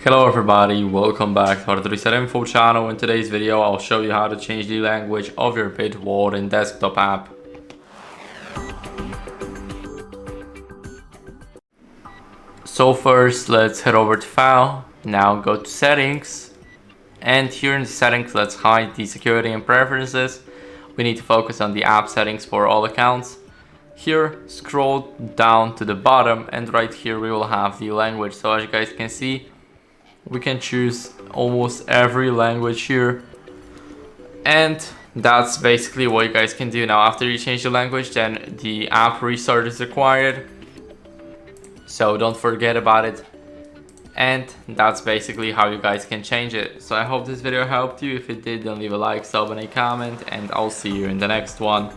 Hello everybody, welcome back to hardreset.info channel. In today's video I'll show you how to change the language of your Bitwarden desktop app. So first let's head over to File, now go to Settings, and here in the settings let's hide the security and preferences. We need to focus on the app settings for all accounts. Here scroll down to the bottom and right here we will have the language. So as you guys can see, we can choose almost every language here, and that's basically what you guys can do. Now after you change the language, then the app restart is required, so don't forget about it. And that's basically how you guys can change it. So I hope this video helped you. If it did, then leave a like, sub, and a comment, and I'll see you in the next one.